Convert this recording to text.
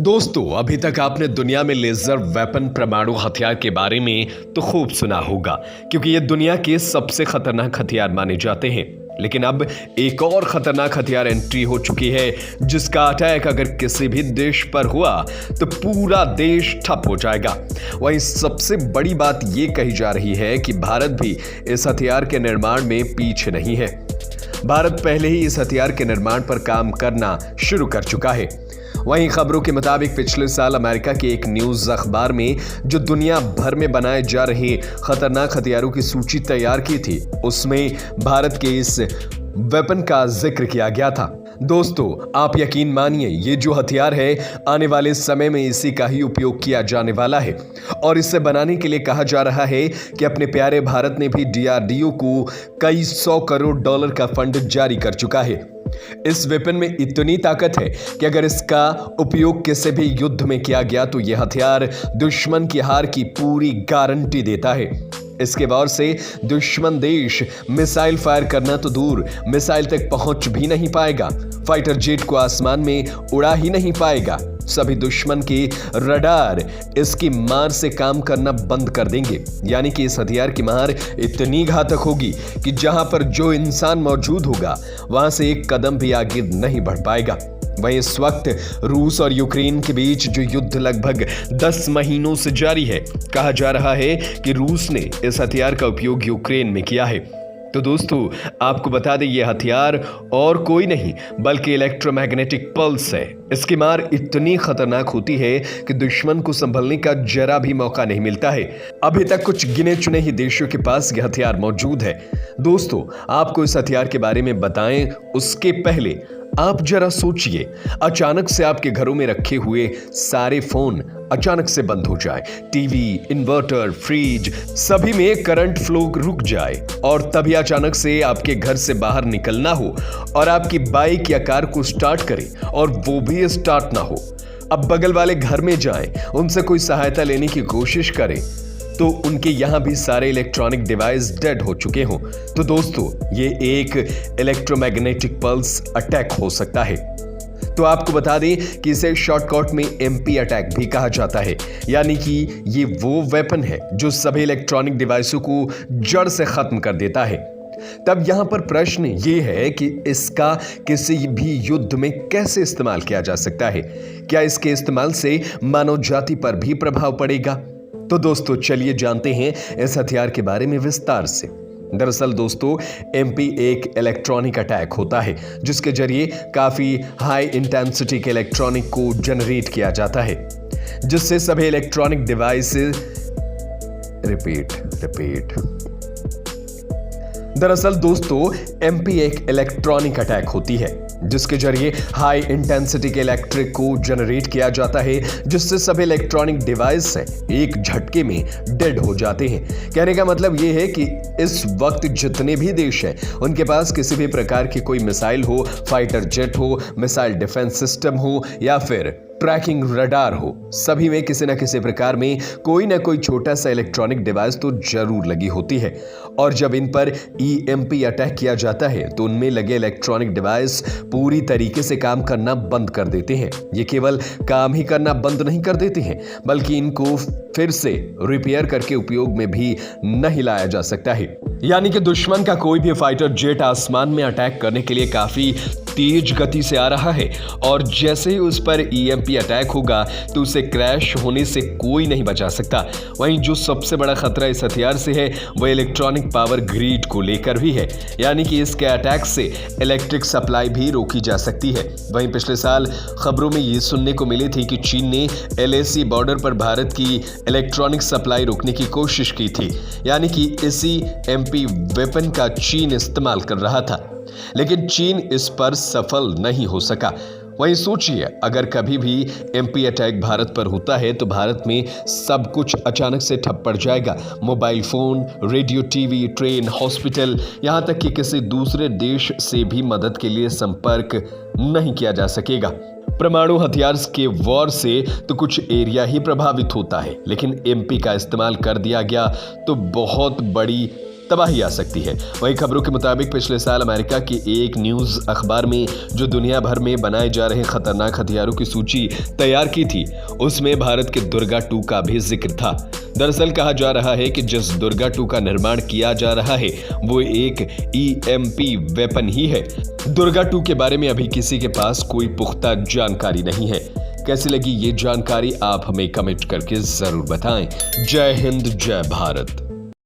दोस्तों, अभी तक आपने दुनिया में लेजर वेपन परमाणु हथियार के बारे में तो खूब सुना होगा, क्योंकि ये दुनिया के सबसे खतरनाक हथियार माने जाते हैं। लेकिन अब एक और खतरनाक हथियार एंट्री हो चुकी है, जिसका अटैक अगर किसी भी देश पर हुआ तो पूरा देश ठप हो जाएगा। वहीं सबसे बड़ी बात यह कही जा रही है कि भारत भी इस हथियार के निर्माण में पीछे नहीं है। भारत पहले ही इस हथियार के निर्माण पर काम करना शुरू कर चुका है। वहीं खबरों के मुताबिक पिछले साल अमेरिका के एक न्यूज अखबार में जो दुनिया भर में बनाए जा रहे खतरनाक हथियारों की सूची तैयार की थी, उसमें भारत के इस वेपन का जिक्र किया गया था। दोस्तों, आप यकीन मानिए, ये जो हथियार है आने वाले समय में इसी का ही उपयोग किया जाने वाला है। और इसे बनाने के लिए कहा जा रहा है कि अपने प्यारे भारत ने भी DRDO को कई $100 करोड़ का फंड जारी कर चुका है। इस वेपन में इतनी ताकत है कि अगर इसका उपयोग किसी भी युद्ध में किया गया तो यह हथियार दुश्मन की हार की पूरी गारंटी देता है। इसके वजह से दुश्मन देश मिसाइल फायर करना तो दूर, मिसाइल तक पहुंच भी नहीं पाएगा। फाइटर जेट को आसमान में उड़ा ही नहीं पाएगा। सभी दुश्मन के रडार इसकी मार से काम करना बंद कर देंगे। यानी कि इस हथियार की मार इतनी घातक होगी कि जहां पर जो इंसान मौजूद होगा वहां से एक कदम भी आगे नहीं बढ़ पाएगा। वहीं इस वक्त रूस और यूक्रेन के बीच जो युद्ध लगभग 10 महीनों से जारी है, कहा जा रहा है कि रूस ने इस हथियार का उपयोग यूक्रेन में किया है। तो दोस्तों, आपको बता दें, यह हथियार और कोई नहीं बल्कि इलेक्ट्रोमैग्नेटिक पल्स है। इसकी मार इतनी खतरनाक होती है कि दुश्मन को संभलने का जरा भी मौका नहीं मिलता है। अभी तक कुछ गिने चुने ही देशों के पास यह हथियार मौजूद है। दोस्तों, आपको इस हथियार के बारे में बताएं उसके पहले आप जरा सोचिए, अचानक से आपके घरों में रखे हुए सारे फोन अचानक से बंद हो जाए, टीवी, इन्वर्टर, फ्रिज, सभी में करंट फ्लो रुक जाए और तभी अचानक से आपके घर से बाहर निकलना हो और आपकी बाइक या कार को स्टार्ट करे और वो भी स्टार्ट ना हो। अब बगल वाले घर में जाएं, उनसे कोई सहायता लेने की कोशिश करें तो उनके यहां भी सारे इलेक्ट्रॉनिक डिवाइस डेड हो चुके हों। तो दोस्तों, ये एक इलेक्ट्रोमैग्नेटिक पल्स अटैक हो सकता है। तो आपको बता दें कि इसे शॉर्टकट में MP अटैक भी कहा जाता है। यानी कि ये वो वेपन है जो सभी इलेक्ट्रॉनिक डिवाइसों को जड़ से खत्म कर देता है। तब यहां पर प्रश्न ये है कि इसका किसी भी युद्ध में कैसे इस्तेमाल किया जा सकता है। क्या इसके इस्तेमाल से मानव जाति पर भी प्रभाव पड़ेगा? तो दोस्तों, चलिए जानते हैं इस हथियार के बारे में विस्तार से। दरअसल दोस्तों, MP एक इलेक्ट्रॉनिक अटैक होता है जिसके जरिए काफी हाई इंटेंसिटी के इलेक्ट्रॉनिक को जनरेट किया जाता है, जिससे सभी इलेक्ट्रॉनिक डिवाइसेस रिपीट। दरअसल दोस्तों, MP एक इलेक्ट्रॉनिक अटैक होती है जिसके जरिए हाई इंटेंसिटी के इलेक्ट्रिक को जनरेट किया जाता है, जिससे सभी इलेक्ट्रॉनिक डिवाइस एक झटके में डेड हो जाते हैं। कहने का मतलब यह है कि इस वक्त जितने भी देश हैं उनके पास किसी भी प्रकार की कोई मिसाइल हो, फाइटर जेट हो, मिसाइल डिफेंस सिस्टम हो या फिर ट्रैकिंग रडार हो, सभी में किसी न किसी प्रकार में कोई ना कोई छोटा सा इलेक्ट्रॉनिक डिवाइस तो जरूर लगी होती है। और जब इन पर EMP अटैक किया जाता है तो उनमें लगे इलेक्ट्रॉनिक डिवाइस पूरी तरीके से काम करना बंद कर देते हैं। ये केवल काम ही करना बंद नहीं कर देते हैं, बल्कि इनको फिर से रिपेयर करके उपयोग में भी नहीं लाया जा सकता है। यानी कि दुश्मन का कोई भी फाइटर जेट आसमान में अटैक करने के लिए काफी तेज गति से आ रहा है और जैसे ही उस पर EMP अटैक होगा तो उसे क्रैश होने से कोई नहीं बचा सकता। वहीं जो सबसे बड़ा खतरा इस हथियार से है वह इलेक्ट्रॉनिक पावर ग्रिड को लेकर भी है। यानी कि इसके अटैक से इलेक्ट्रिक सप्लाई भी रोकी जा सकती है। वहीं पिछले साल खबरों में ये सुनने को मिली थी कि चीन ने LAC बॉर्डर पर भारत की इलेक्ट्रॉनिक सप्लाई रोकने की कोशिश की थी। यानी कि इसी MP वेपन का चीन इस्तेमाल कर रहा था, लेकिन चीन इस पर सफल नहीं हो सका। वहीं सोचिए, अगर कभी भी MP अटैक भारत पर होता है तो भारत में सब कुछ अचानक से ठप पड़ जाएगा। Mobile phone, radio, TV, train, hospital, यहां तक कि किसी दूसरे देश से भी मदद के लिए संपर्क नहीं किया जा सकेगा। परमाणु हथियार के वॉर से तो कुछ एरिया ही प्रभावित होता है, लेकिन MP का इस्तेमाल कर दिया गया तो बहुत बड़ी तबाही आ सकती है। वहीं खबरों के मुताबिक पिछले साल अमेरिका के एक न्यूज अखबार में जो दुनिया भर में बनाए जा रहे खतरनाक हथियारों की सूची तैयार की थी, उसमें भारत के दुर्गा 2 का भी जिक्र था। दरअसल कहा जा रहा है कि जिस दुर्गा 2 का निर्माण किया जा रहा है वो एक EMP वेपन ही है। दुर्गा 2 के बारे में अभी किसी के पास कोई पुख्ता जानकारी नहीं है। कैसी लगी ये जानकारी आप हमें कमेंट करके जरूर बताएं। जय हिंद, जय भारत।